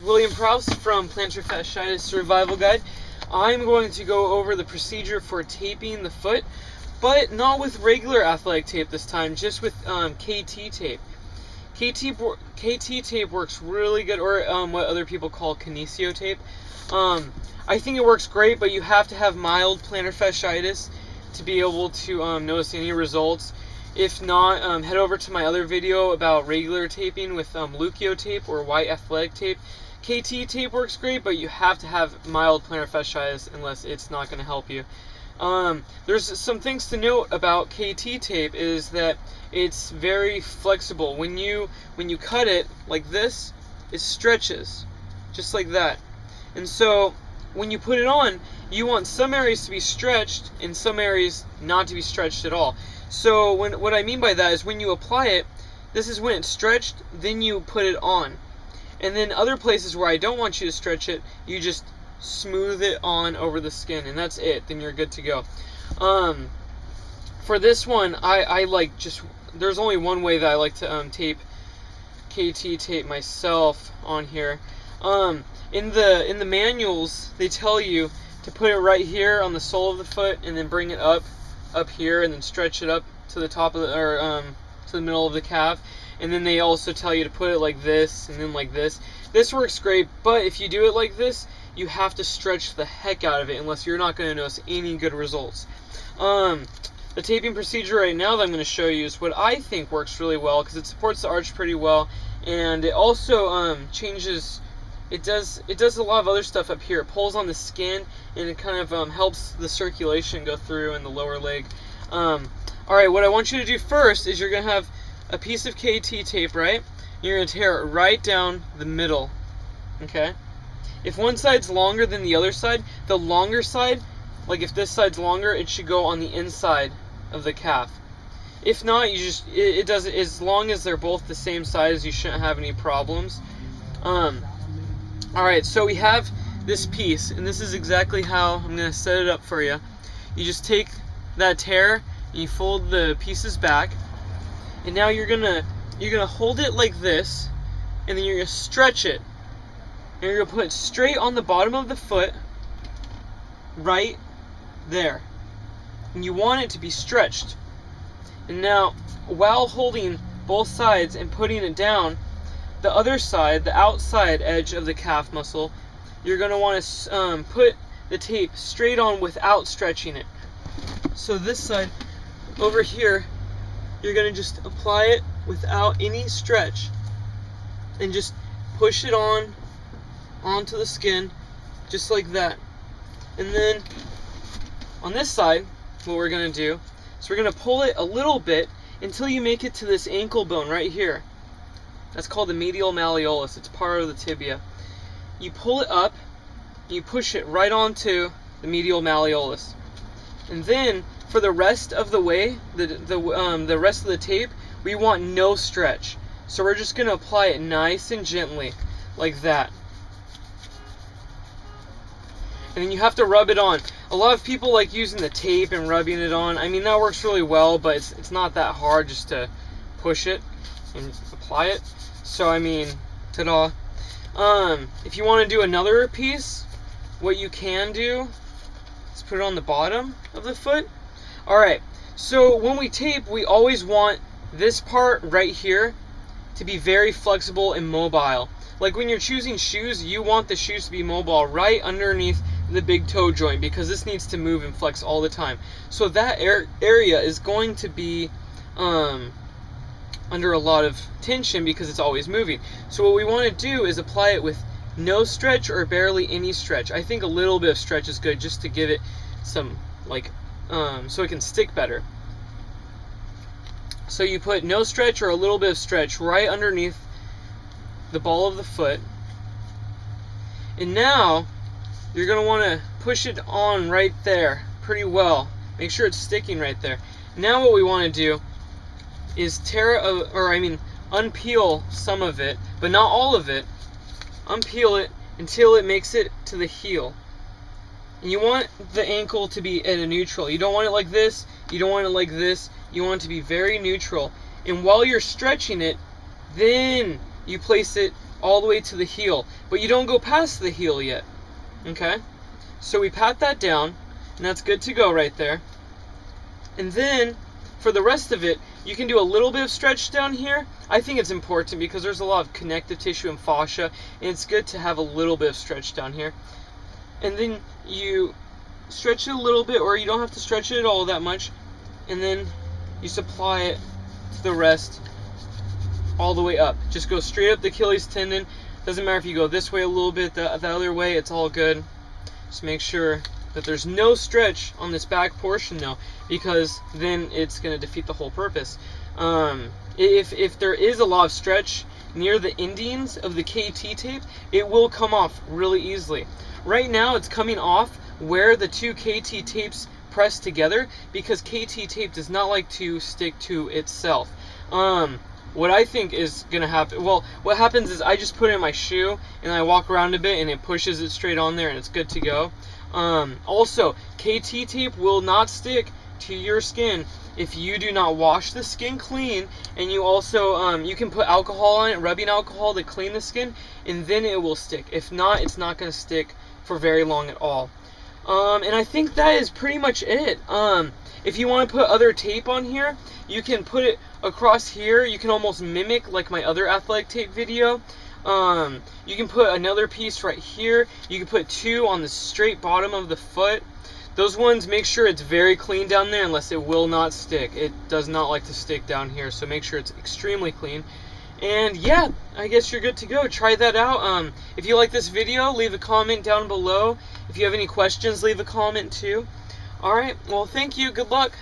William Prowse from Plantar Fasciitis Survival Guide. I'm going to go over the procedure for taping the foot, but not with regular athletic tape this time, just with KT tape. KT tape works really good, or what other people call Kinesio tape. I think it works great, but you have to have mild plantar fasciitis to be able to notice any results. If not, head over to my other video about regular taping with Lucchio tape or white athletic tape. KT tape works great, but you have to have mild plantar fasciitis unless it's not going to help you. There's some things to note about KT tape is that it's very flexible. When you cut it like this, it stretches, just like that. And so when you put it on, you want some areas to be stretched and some areas not to be stretched at all. So what I mean by that is when you apply it, this is when it's stretched, then you put it on. And then other places where I don't want you to stretch it, you just smooth it on over the skin, and that's it. Then you're good to go. For this one, I like there's only one way that I like to tape KT tape myself on here. In the manuals, they tell you to put it right here on the sole of the foot, and then bring it up here, and then stretch it up to the top of to the middle of the calf. And then they also tell you to put it like this, and then like this. This works great, but if you do it like this, you have to stretch the heck out of it, unless you're not going to notice any good results. The taping procedure right now that I'm going to show you is what I think works really well, because it supports the arch pretty well, and it also changes. It does a lot of other stuff up here. It pulls on the skin, and it kind of helps the circulation go through in the lower leg. Alright, what I want you to do first is you're going to have a piece of KT tape, right? You're going to tear it right down the middle, okay? If one side's longer than the other side, the longer side, like if this side's longer, it should go on the inside of the calf. If not, it does, as long as they're both the same size, you shouldn't have any problems. Alright, so we have this piece, and this is exactly how I'm going to set it up for you. You just take that tear, and you fold the pieces back, and now you're gonna hold it like this, and then you're gonna stretch it, and you're gonna put it straight on the bottom of the foot, right there, and you want it to be stretched. And now, while holding both sides and putting it down, the other side, the outside edge of the calf muscle, you're gonna want to put the tape straight on without stretching it. So this side over here, you're going to just apply it without any stretch, and just push it onto the skin, just like that. And then on this side, what we're going to do is we're going to pull it a little bit until you make it to this ankle bone right here. That's called the medial malleolus. It's part of the tibia. You pull it up, and you push it right onto the medial malleolus. And then for the rest of the way, the rest of the tape, we want no stretch. So we're just going to apply it nice and gently, like that. And then you have to rub it on. A lot of people like using the tape and rubbing it on. I mean, that works really well, but it's not that hard just to push it and apply it. So I mean, ta-da. If you want to do another piece, what you can do is put it on the bottom of the foot. Alright, so when we tape, we always want this part right here to be very flexible and mobile. Like when you're choosing shoes, you want the shoes to be mobile right underneath the big toe joint, because this needs to move and flex all the time. So that area is going to be under a lot of tension because it's always moving. So what we want to do is apply it with no stretch or barely any stretch. I think a little bit of stretch is good, just to give it some, like, so it can stick better. So you put no stretch or a little bit of stretch right underneath the ball of the foot. And now you're going to want to push it on right there pretty well. Make sure it's sticking right there. Now what we want to do is unpeel some of it, but not all of it. Unpeel it until it makes it to the heel. And you want the ankle to be at a neutral. You don't want it like this. You don't want it like this. You want it to be very neutral. And while you're stretching it, then you place it all the way to the heel, but you don't go past the heel yet. Okay, so we pat that down, and that's good to go right there. And then for the rest of it, you can do a little bit of stretch down here. I think it's important because there's a lot of connective tissue and fascia, and it's good to have a little bit of stretch down here. And then you stretch it a little bit, or you don't have to stretch it at all that much, and then you supply it to the rest all the way up. Just go straight up the Achilles tendon. Doesn't matter if you go this way a little bit, the other way, it's all good. Just make sure that there's no stretch on this back portion though, because then it's going to defeat the whole purpose. If there is a lot of stretch near the endings of the KT tape, it will come off really easily. Right now it's coming off where the two KT tapes press together, because KT tape does not like to stick to itself. What I think is going to happen, well, what happens is I just put it in my shoe and I walk around a bit and it pushes it straight on there and it's good to go. Also, KT tape will not stick to your skin if you do not wash the skin clean, and you also, you can put alcohol on it, rubbing alcohol to clean the skin, and then it will stick. If not, it's not going to stick for very long at all. And I think that is pretty much it. If you want to put other tape on here, you can put it across here. You can almost mimic like my other athletic tape video. You can put another piece right here. You can put two on the straight bottom of the foot. Those ones, make sure it's very clean down there, unless it will not stick. It does not like to stick down here, so make sure it's extremely clean. And yeah, I guess you're good to go. Try that out. If you like this video, leave a comment down below. If you have any questions, leave a comment too. Alright, well, thank you. Good luck.